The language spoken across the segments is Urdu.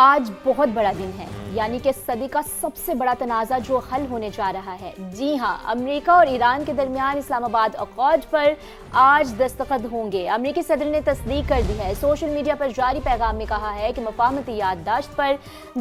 آج بہت بڑا دن ہے، یعنی کہ صدی کا سب سے بڑا تنازع جو حل ہونے جا رہا ہے۔ جی ہاں، امریکہ اور ایران کے درمیان اسلام آباد اکارڈ پر آج دستخط ہوں گے۔ امریکی صدر نے تصدیق کر دی ہے۔ سوشل میڈیا پر جاری پیغام میں کہا ہے کہ مفاہمتی یادداشت پر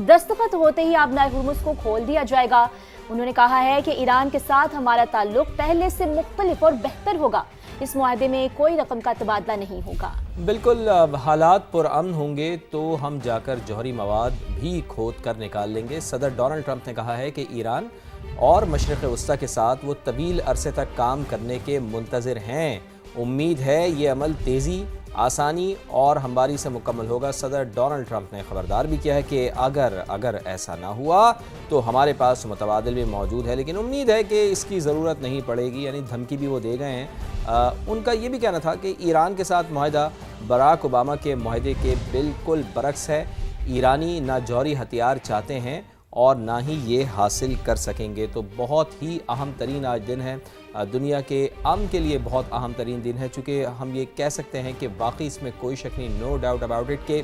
دستخط ہوتے ہی آبنائے ہرمز کو کھول دیا جائے گا۔ انہوں نے کہا ہے کہ ایران کے ساتھ ہمارا تعلق پہلے سے مختلف اور بہتر ہوگا۔ اس معاہدے میں کوئی رقم کا تبادلہ نہیں ہوگا۔ بالکل، حالات پرامن ہوں گے تو ہم جا کر جوہری مواد بھی کھود کر نکال لیں گے۔ صدر ڈونلڈ ٹرمپ نے کہا ہے کہ ایران اور مشرق وسطیٰ کے ساتھ وہ طویل عرصے تک کام کرنے کے منتظر ہیں۔ امید ہے یہ عمل تیزی، آسانی اور ہمواری سے مکمل ہوگا۔ صدر ڈونلڈ ٹرمپ نے خبردار بھی کیا ہے کہ اگر ایسا نہ ہوا تو ہمارے پاس متبادل بھی موجود ہے، لیکن امید ہے کہ اس کی ضرورت نہیں پڑے گی، یعنی دھمکی بھی وہ دے گئے ہیں۔ ان کا یہ بھی کہنا تھا کہ ایران کے ساتھ معاہدہ براک اوباما کے معاہدے کے بالکل برعکس ہے۔ ایرانی نہ جوہری ہتھیار چاہتے ہیں اور نہ ہی یہ حاصل کر سکیں گے۔ تو بہت ہی اہم ترین آج دن ہے، دنیا کے امن کے لیے بہت اہم ترین دن ہے، چونکہ ہم یہ کہہ سکتے ہیں کہ واقعی اس میں کوئی شک نہیں، نو ڈاؤٹ اباؤٹ اٹ، کہ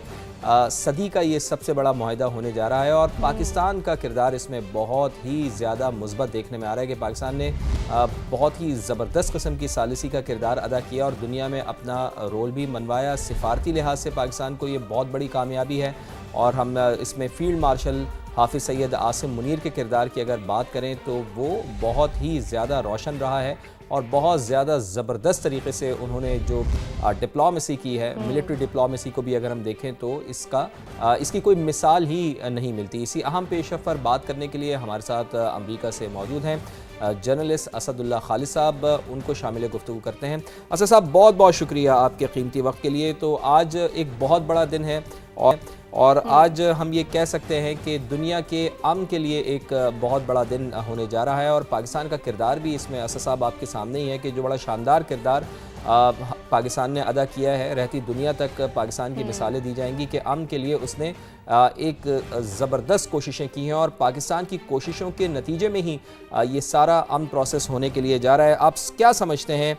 صدی کا یہ سب سے بڑا معاہدہ ہونے جا رہا ہے اور پاکستان کا کردار اس میں بہت ہی زیادہ مثبت دیکھنے میں آ رہا ہے کہ پاکستان نے بہت ہی زبردست قسم کی ثالثی کا کردار ادا کیا اور دنیا میں اپنا رول بھی منوایا۔ سفارتی لحاظ سے پاکستان کو یہ بہت بڑی کامیابی ہے اور ہم اس میں فیلڈ مارشل حافظ سید عاصم منیر کے کردار کی اگر بات کریں تو وہ بہت ہی زیادہ روشن رہا ہے اور بہت زیادہ زبردست طریقے سے انہوں نے جو ڈپلومیسی کی ہے، ملٹری ڈپلومیسی کو بھی اگر ہم دیکھیں تو اس کی کوئی مثال ہی نہیں ملتی۔ اسی اہم پیش رفت پر بات کرنے کے لیے ہمارے ساتھ امریکہ سے موجود ہیں جرنلسٹ اسد اللہ خالد صاحب، ان کو شامل گفتگو کرتے ہیں۔ اسد صاحب، بہت بہت شکریہ آپ کے قیمتی وقت کے لیے۔ تو آج ایک بہت بڑا دن ہے اور آج ہم یہ کہہ سکتے ہیں کہ دنیا کے امن کے لیے ایک بہت بڑا دن ہونے جا رہا ہے اور پاکستان کا کردار بھی اس میں اسد صاحب آپ کے سامنے ہی ہے کہ جو بڑا شاندار کردار پاکستان نے ادا کیا ہے۔ رہتی دنیا تک پاکستان کی مثالیں دی جائیں گی کہ امن کے لیے اس نے ایک زبردست کوششیں کی ہیں اور پاکستان کی کوششوں کے نتیجے میں ہی یہ سارا امن پروسیس ہونے کے لیے جا رہا ہے۔ آپ کیا سمجھتے ہیں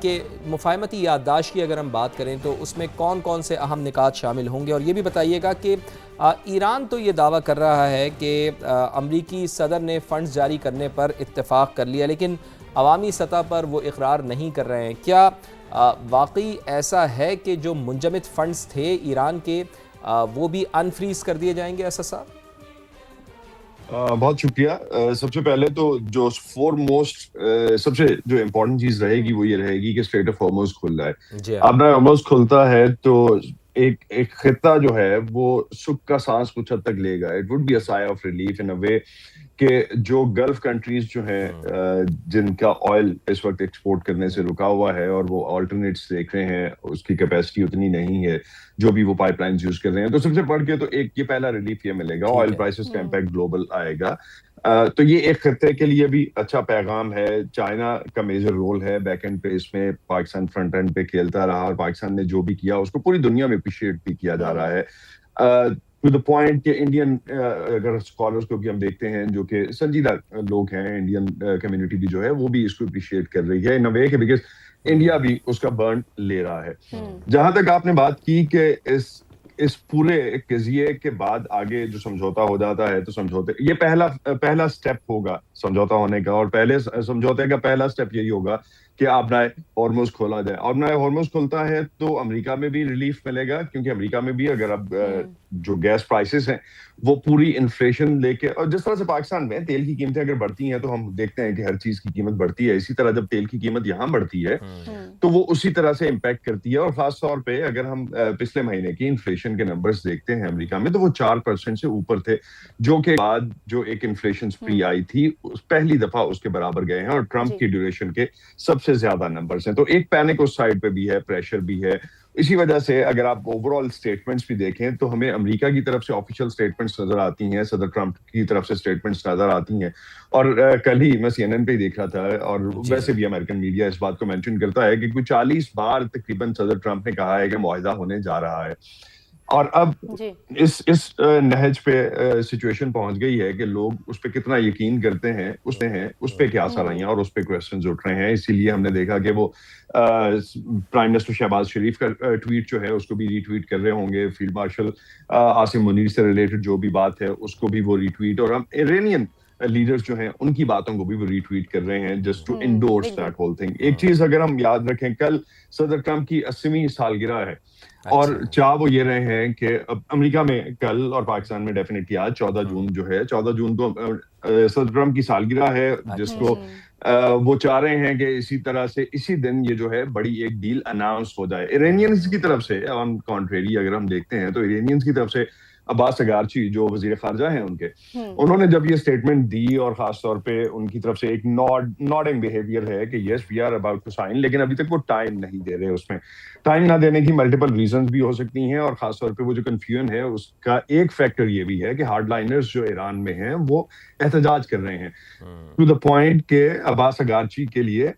کہ مفاہمتی یادداشت کی اگر ہم بات کریں تو اس میں کون کون سے اہم نکات شامل ہوں گے؟ اور یہ بھی بتائیے گا کہ ایران تو یہ دعویٰ کر رہا ہے کہ امریکی صدر نے فنڈز جاری کرنے پر اتفاق کر لیا، لیکن عوامی سطح پر وہ اقرار نہیں کر رہے ہیں۔ کیا واقعی ایسا ہے کہ جو منجمد فنڈز تھے ایران کے وہ بھی انفریز کر دیے جائیں گے اسد صاحب؟ بہت شکریہ۔ سب سے پہلے تو جو فور موسٹ سب سے جو امپورٹنٹ چیز رہے گی وہ یہ رہے گی کہ اسٹریٹ آف ہارموز کھل رہا ہے۔ اب نہ ہارموز کھلتا ہے تو ایک خطہ جو ہے وہ سکھ کا سانس کچھ حد تک لے گا۔ اٹ وڈ بی اے سائے آف ریلیف ان اے وے کہ جو گلف کنٹریز جو ہیں جن کا آئل اس وقت ایکسپورٹ کرنے سے رکا ہوا ہے اور وہ آلٹرنیٹس دیکھ رہے ہیں، اس کی کیپیسٹی اتنی نہیں ہے جو بھی وہ پائپ لائنز یوز کر رہے ہیں، تو سب سے بڑھ کے تو ایک یہ پہلا ریلیف یہ ملے گا، آئل پرائسز کا امپیکٹ گلوبل آئے گا۔ تو یہ ایک خطے کے لیے بھی اچھا پیغام ہے۔ چائنا کا میجر رول ہے بیک اینڈ پہ، اس میں پاکستان فرنٹ اینڈ پہ کھیلتا رہا اور پاکستان نے جو بھی کیا اس کو پوری دنیا میں اپریشیٹ بھی کیا جا رہا ہے۔ ٹو دا پوائنٹ کہ انڈین اگر اسکالرس کو بھی ہم دیکھتے ہیں جو کہ سنجیدہ لوگ ہیں، انڈین کمیونٹی بھی جو ہے وہ بھی اس کو اپریشیٹ کر رہی ہے ان اے وے کہ بیکاز انڈیا بھی اس کا برن لے رہا ہے۔ جہاں تک آپ نے بات کی کہ اس پورے قضیے کے بعد آگے جو سمجھوتا ہو جاتا ہے تو سمجھوتے یہ پہلا سٹیپ ہوگا سمجھوتا ہونے کا، اور پہلے سمجھوتے کا پہلا سٹیپ یہی ہوگا کہ آبنائے ہارموز کھولا جائے۔ آبنائے ہارموز کھلتا ہے تو امریکہ میں بھی ریلیف ملے گا، کیونکہ امریکہ میں بھی اگر اب جو گیس پرائسز ہیں وہ پوری انفلیشن لے کے، اور جس طرح سے پاکستان میں تیل کی قیمتیں اگر بڑھتی ہیں تو ہم دیکھتے ہیں کہ ہر چیز کی قیمت بڑھتی ہے، اسی طرح جب تیل کی قیمت یہاں بڑھتی ہے تو وہ اسی طرح سے امپیکٹ کرتی ہے۔ اور خاص طور پہ اگر ہم پچھلے مہینے کی انفلیشن کے نمبرز دیکھتے ہیں امریکہ میں تو وہ 4% سے اوپر تھے، جو کہ بعد جو ایک انفلیشن سپری آئی تھی پہلی دفعہ اس کے برابر گئے ہیں اور ٹرمپ کی ڈیوریشن کے سب سے زیادہ نمبرز ہیں۔ تو ایک پینک اس سائڈ پہ بھی ہے، پریشر بھی ہے۔ اسی وجہ سے اگر آپ اوور آل اسٹیٹمنٹس بھی دیکھیں تو ہمیں امریکہ کی طرف سے آفیشیل اسٹیٹمنٹس نظر آتی ہیں، صدر ٹرمپ کی طرف سے اسٹیٹمنٹس نظر آتی ہیں، اور کل ہی میں CNN پہ ہی دیکھ رہا تھا اور ویسے بھی امریکن میڈیا اس بات کو مینشن کرتا ہے کہ کوئی 40 بار تقریباً صدر ٹرمپ نے کہا ہے کہ معاہدہ ہونے جا رہا ہے۔ اور اب جی اس نہج پہ سچویشن پہنچ گئی ہے کہ لوگ اس پہ کتنا یقین کرتے ہیں اس پہ کیا اثر آئی ہیں اور اس پہ کویسچنز اٹھ رہے ہیں. اسی لیے ہم نے دیکھا کہ وہ پرائم منسٹر شہباز شریف کا ٹویٹ جو ہے اس کو بھی ری ٹویٹ کر رہے ہوں گے, فیلڈ مارشل عاصم منیر سے ریلیٹڈ جو بھی بات ہے اس کو بھی وہ ری ٹویٹ, اور ہم ایرانین لیڈرز جو ہیں ان کی باتوں کو بھی وہ ری ٹویٹ کر رہے ہیں just to endorse that whole thing. ایک چیز اگر ہم یاد رکھیں, کل صدر ٹرمپ کی 80ویں سالگرہ ہے اور چاہ وہ یہ رہے ہیں کہ امریکہ میں کل اور پاکستان میں ڈیفینیٹلی آج 14 جون جو ہے, 14 جون کو صدر ٹرمپ کی سالگرہ ہے, جس کو وہ چاہ رہے ہیں کہ اسی طرح سے اسی دن یہ جو ہے بڑی ایک ڈیل اناؤنس ہو جائے. ایرانینز کی طرف سے آن کانٹریری اگر ہم دیکھتے ہیں تو ایرانینز کی طرف سے عباس اگارچی جو وزیر خارجہ ہیں ان کے, انہوں نے جب یہ سٹیٹمنٹ دی اور خاص طور پہ ان کی طرف سے ایک نوڈنگ بیہیویئر ہے کہ yes we are about to sign, لیکن ابھی تک وہ ٹائم نہیں دے رہے. اس میں ٹائم نہ دینے کی ملٹیپل ریزنز بھی ہو سکتی ہیں, اور خاص طور پہ وہ جو کنفیوژن ہے اس کا ایک فیکٹر یہ بھی ہے کہ ہارڈ لائنرز جو ایران میں ہیں وہ احتجاج کر رہے ہیں ٹو دا پوائنٹ کہ عباس اگارچی کے لیے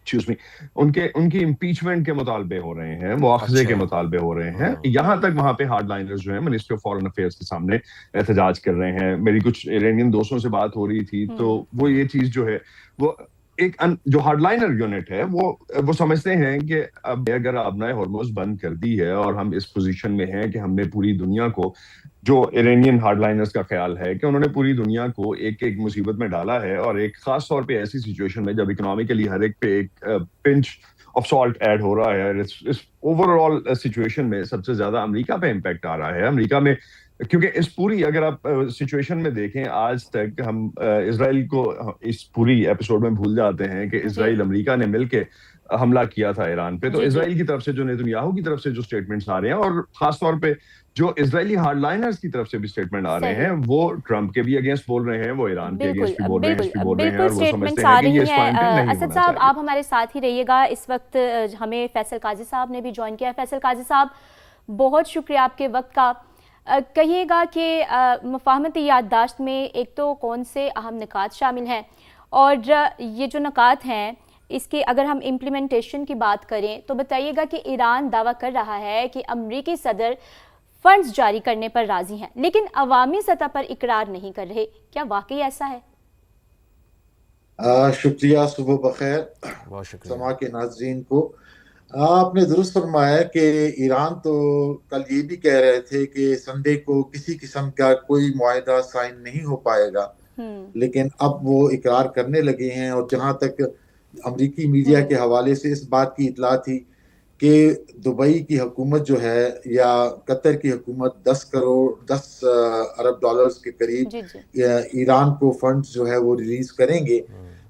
ان کی امپیچمنٹ کے مطالبے ہو رہے ہیں, مواخذے کے مطالبے ہو رہے ہیں. یہاں تک وہاں پہ ہارڈ لائنرز جو ہیں منسٹری آف فارن افیئرس کے سامنے احتجاج کر رہے ہیں. میری کچھ ایرانین دوستوں سے بات ہو رہی تھی تو وہ یہ چیز جو ہے وہ ایک جو ہارڈ لائنر یونٹ ہے وہ سمجھتے ہیں کہ اب اگر آبنائے ہرمز بند کر دی ہے اور ہم اس پوزیشن میں ہیں کہ ہم نے پوری دنیا کو, جو ایرانین ہارڈ لائنرز کا خیال ہے کہ انہوں نے پوری دنیا کو ایک مصیبت میں ڈالا ہے, اور ایک خاص طور پہ ایسی سچویشن میں جب اکنامکلی ہر ایک پہ ایک پنچ آف سالٹ ایڈ ہو رہا ہے. اس اوور آل سچویشن میں سب سے زیادہ امریکہ پہ امپیکٹ آ رہا ہے. امریکہ میں کیونکہ اس پوری اگر آپ سچویشن میں دیکھیں, آج تک ہم اسرائیل کو اس پوری ایپیسوڈ میں بھول جاتے ہیں کہ اسرائیل امریکہ نے مل کے حملہ کیا تھا ایران پہ. تو اسرائیل کی طرف سے جو نیتنیاہو کی طرف سے جو سٹیٹمنٹس آ رہے ہیں, اور خاص طور پہ جو اسرائیلی ہارڈ لائنرز کی طرف سے بھی سٹیٹمنٹ آ رہے ہیں, وہ ٹرمپ کے بھی اگینسٹ بول رہے ہیں, وہ ایران کے اگینسٹ بھی بول رہے ہیں, اس بھی بول رہے ہیں, اور وہ سمجھتے ہیں کہ یہ اس پوائنٹ پہ نہیں ہونا چاہیے. اسد صاحب آپ ہمارے ساتھ ہی رہیے گا. اس وقت ہمیں فیصل قاضی صاحب نے بھی جوائن کیا ہے. فیصل قاضی صاحب بہت شکریہ آپ کے وقت کا. کہیے گا کہ مفاہمتی یادداشت میں ایک تو کون سے اہم نکات شامل ہیں, اور یہ جو نکات ہیں اس کے اگر ہم امپلیمنٹیشن کی بات کریں تو بتائیے گا کہ ایران دعویٰ کر رہا ہے کہ امریکی صدر فنڈز جاری کرنے پر راضی ہیں لیکن عوامی سطح پر اقرار نہیں کر رہے. کیا واقعی ایسا ہے؟ شکریہ, صبح بخیر سما کے ناظرین کو. آپ نے درست فرمایا کہ ایران تو کل یہ بھی کہہ رہے تھے کہ سنڈے کو کسی قسم کا کوئی معاہدہ سائن نہیں ہو پائے گا, لیکن اب وہ اقرار کرنے لگے ہیں. اور جہاں تک امریکی میڈیا کے حوالے سے اس بات کی اطلاع تھی کہ دبئی کی حکومت جو ہے یا قطر کی حکومت 10 ارب ڈالرز کے قریب ایران کو فنڈز جو ہے وہ ریلیز کریں گے,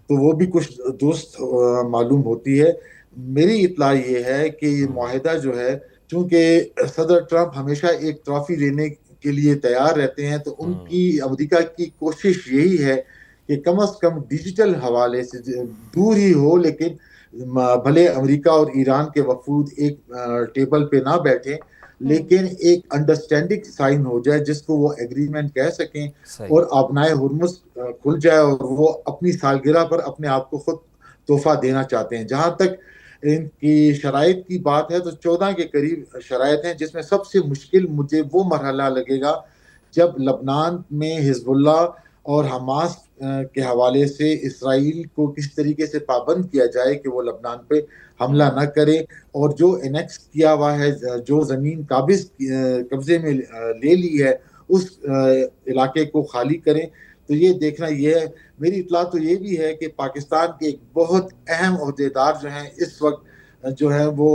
تو وہ بھی کچھ درست معلوم ہوتی ہے. میری اطلاع یہ ہے کہ یہ معاہدہ جو ہے, چونکہ صدر ٹرمپ ہمیشہ ایک ٹرافی لینے کے لیے تیار رہتے ہیں, تو ان کی امریکہ کی کوشش یہی ہے کہ کم از کم ڈیجیٹل حوالے سے دور ہی ہو, لیکن بھلے امریکہ اور ایران کے وفود ایک ٹیبل پہ نہ بیٹھیں, لیکن ایک انڈرسٹینڈنگ سائن ہو جائے جس کو وہ ایگریمنٹ کہہ سکیں, اور آبنائے ہرمز کھل جائے, اور وہ اپنی سالگرہ پر اپنے آپ کو خود تحفہ دینا چاہتے ہیں. جہاں تک ان کی شرائط کی بات ہے تو 14 کے قریب شرائط ہیں, جس میں سب سے مشکل مجھے وہ مرحلہ لگے گا جب لبنان میں حزب اللہ اور حماس کے حوالے سے اسرائیل کو کس طریقے سے پابند کیا جائے کہ وہ لبنان پہ حملہ نہ کرے, اور جو انیکس کیا ہوا ہے, جو زمین قبضے میں لے لی ہے, اس علاقے کو خالی کریں. تو یہ دیکھنا یہ ہے. میری اطلاع تو یہ بھی ہے کہ پاکستان کے ایک بہت اہم عہدیدار جو ہیں اس وقت جو ہے وہ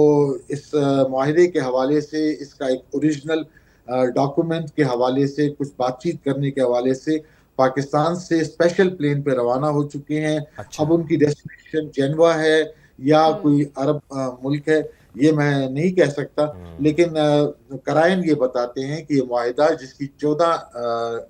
اس معاہدے کے حوالے سے, اس کا ایک اوریجنل ڈاکومنٹ کے حوالے سے, کچھ بات چیت کرنے کے حوالے سے پاکستان سے اسپیشل پلین پہ روانہ ہو چکے ہیں. اب ان کی ڈیسٹینیشن جنوا ہے یا کوئی عرب ملک ہے یہ میں نہیں کہہ سکتا, لیکن قرائن یہ بتاتے ہیں کہ یہ معاہدہ جس کی 14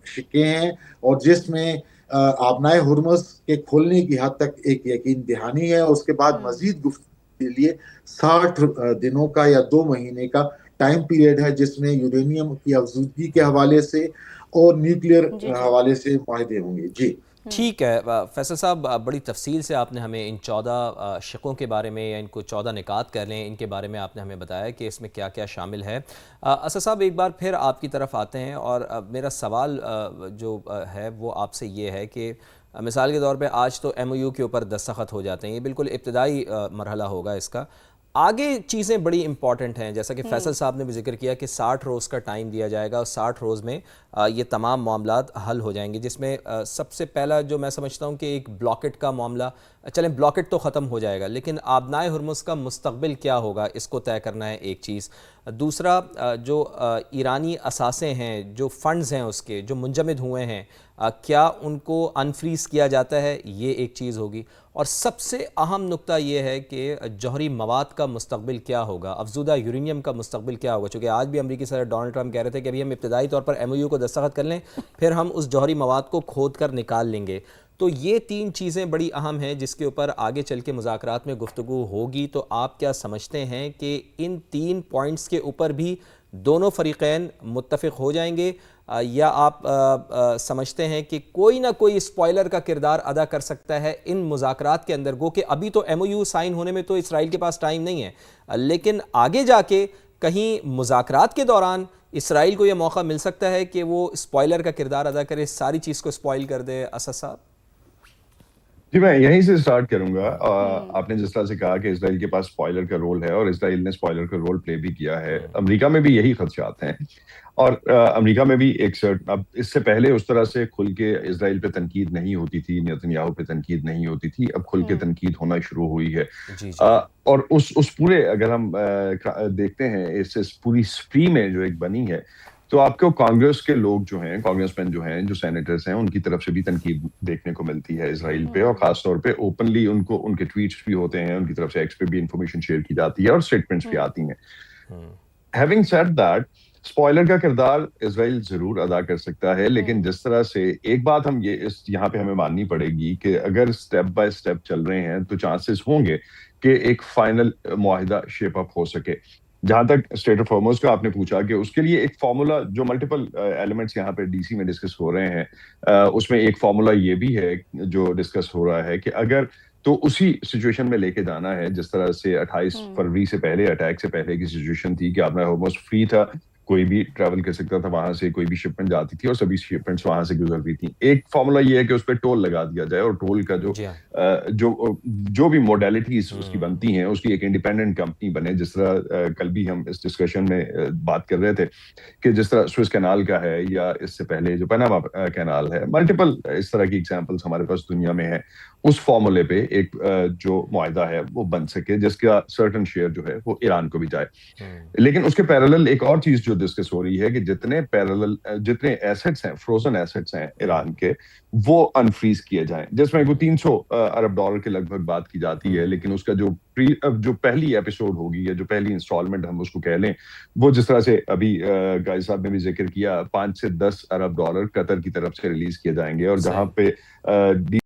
شقیں ہیں اور جس میں آبنائے ہرمز کے کھولنے کی حد تک ایک یقین دہانی ہے, اور اس کے بعد مزید گفتگو کے لیے 60 دنوں کا یا 2 مہینے کا ٹائم پیریڈ ہے, جس میں یورینیم کی افزودگی کے حوالے سے اور نیوکلیئر حوالے سے معاہدے ہوں گے. ٹھیک ہے فیصل صاحب، بڑی تفصیل سے آپ نے ہمیں ان 14 شقوں کے بارے میں، یا ان کو 14 نکات کر لیں، ان کے بارے میں آپ نے ہمیں بتایا کہ اس میں کیا کیا شامل ہے۔ اسد صاحب ایک بار پھر آپ کی طرف آتے ہیں، اور میرا سوال جو ہے وہ آپ سے یہ ہے کہ مثال کے طور پہ آج تو ایم او یو کے اوپر دستخط ہو جاتے ہیں، یہ بالکل ابتدائی مرحلہ ہوگا اس کا، آگے چیزیں بڑی امپورٹنٹ ہیں، جیسا کہ فیصل صاحب نے بھی ذکر کیا کہ 60 روز کا ٹائم دیا جائے گا، اور 60 روز میں یہ تمام معاملات حل ہو جائیں گے، جس میں سب سے پہلا جو میں سمجھتا ہوں کہ ایک بلاکٹ کا معاملہ، چلیں بلاکٹ تو ختم ہو جائے گا، لیکن آبنائے ہرمز کا مستقبل کیا ہوگا اس کو طے کرنا ہے ایک چیز۔ دوسرا جو ایرانی اثاثے ہیں، جو فنڈز ہیں اس کے جو منجمد ہوئے ہیں، کیا ان کو انفریز کیا جاتا ہے، یہ ایک چیز ہوگی۔ اور سب سے اہم نقطہ یہ ہے کہ جوہری مواد کا مستقبل کیا ہوگا، افزودہ یورینیم کا مستقبل کیا ہوگا، چونکہ آج بھی امریکی صدر ڈونلڈ ٹرمپ کہہ رہے تھے کہ ابھی ہم ابتدائی طور پر ایم او یو کو دستخط کر لیں، پھر ہم اس جوہری مواد کو کھود کر نکال لیں گے۔ تو یہ 3 چیزیں بڑی اہم ہیں جس کے اوپر آگے چل کے مذاکرات میں گفتگو ہوگی۔ تو آپ کیا سمجھتے ہیں کہ ان 3 پوائنٹس کے اوپر بھی دونوں فریقین متفق ہو جائیں گے، یا آپ سمجھتے ہیں کہ کوئی نہ کوئی اسپوائلر کا کردار ادا کر سکتا ہے ان مذاکرات کے اندر؟ گو کہ ابھی تو ایم او یو سائن ہونے میں تو اسرائیل کے پاس ٹائم نہیں ہے، لیکن آگے جا کے کہیں مذاکرات کے دوران اسرائیل کو یہ موقع مل سکتا ہے کہ وہ اسپوائلر کا کردار ادا کرے، ساری چیز کو اسپوائل کر دے۔ اسد صاحب جی، میں یہیں سے سٹارٹ کروں گا۔ آپ نے جس طرح سے کہا کہ اسرائیل کے پاس اسپوائلر کا رول ہے، اور اسرائیل نے اسپوائلر کا رول پلے بھی کیا ہے، امریکہ میں بھی یہی خدشات ہیں، اور امریکہ میں بھی ایک اب اس سے پہلے اس طرح سے کھل کے اسرائیل پہ تنقید نہیں ہوتی تھی، نیتن یاہو پہ تنقید نہیں ہوتی تھی، اب کھل کے تنقید ہونا شروع ہوئی ہے۔ اور اس پورے اگر ہم دیکھتے ہیں اس پوری اسٹریم میں جو ایک بنی ہے، تو آپ کو کانگریس کے لوگ جو ہیں، کانگریس مین جو ہیں، جو سینیٹرز ہیں، ان کی طرف سے بھی تنقید دیکھنے کو ملتی ہے اسرائیل پہ، اور خاص طور پہ اوپنلی ان کے ٹویٹس بھی ہوتے ہیں، ان کی طرف سے ایکس پہ بھی انفارمیشن شیئر کی جاتی ہے، اور اسٹیٹمنٹس بھی آتی ہیں۔ ہیونگ سیڈ دیٹ، اسپوائلر کا کردار اسرائیل ضرور ادا کر سکتا ہے، لیکن جس طرح سے ایک بات ہم یہاں پہ ہمیں ماننی پڑے گی کہ اگر سٹیپ بائی سٹیپ چل رہے ہیں تو چانسز ہوں گے کہ ایک فائنل معاہدہ شیپ اپ ہو سکے۔ جہاں تک اسٹریٹ آف ہارموز کا آپ نے پوچھا کہ اس کے لیے ایک فارمولا، جو ملٹیپل ایلیمنٹس یہاں پہ ڈی سی میں ڈسکس ہو رہے ہیں، اس میں ایک فارمولا یہ بھی ہے جو ڈسکس ہو رہا ہے کہ اگر تو اسی سچویشن میں لے کے جانا ہے جس طرح سے 28 فروری سے پہلے، اٹیک سے پہلے کی سچویشن تھی، کہ آبنائے ہرمز فری تھا، کوئی بھی ٹریول کر سکتا تھا وہاں سے، کوئی بھی شپمنٹ جاتی تھی اور سبھی شپمنٹس وہاں سے گزر رہی تھیں۔ ایک فارمولا یہ ہے کہ اس پہ ٹول لگا دیا جائے، اور ٹول کا جو بھی موڈیلٹیز اس کی بنتی ہیں، اس کی ایک انڈیپینڈنٹ کمپنی بنے، جس طرح کل بھی ہم اس ڈسکشن میں بات کر رہے تھے کہ جس طرح سوئس کینال کا ہے، یا اس سے پہلے جو پناما کینال ہے، ملٹیپل اس طرح کی ایگزامپلس ہمارے پاس دنیا میں ہیں، اس فارمولے پہ ایک جو معاہدہ ہے وہ بن سکے، جس کا سرٹن شیئر جو ہے وہ ایران کو بھی جائے۔ لیکن اس کے پیرالل ایک اور چیز جو ڈسکس ہو رہی ہے کہ جتنے ایسٹس ہیں، فروزن ایسٹس ہیں ایران کے، وہ انفریز کیے جائیں، جس میں کوئی 300 ارب ڈالر کے لگ بھگ بات کی جاتی ہے، لیکن اس کا جو پہلی ایپیسوڈ ہوگی، یا جو پہلی انسٹالمنٹ ہم اس کو کہہ لیں، وہ جس طرح سے ابھی گائز صاحب نے بھی ذکر کیا، 5 سے 10 ارب ڈالر قطر کی طرف سے ریلیز کیے جائیں گے، اور جہاں پہ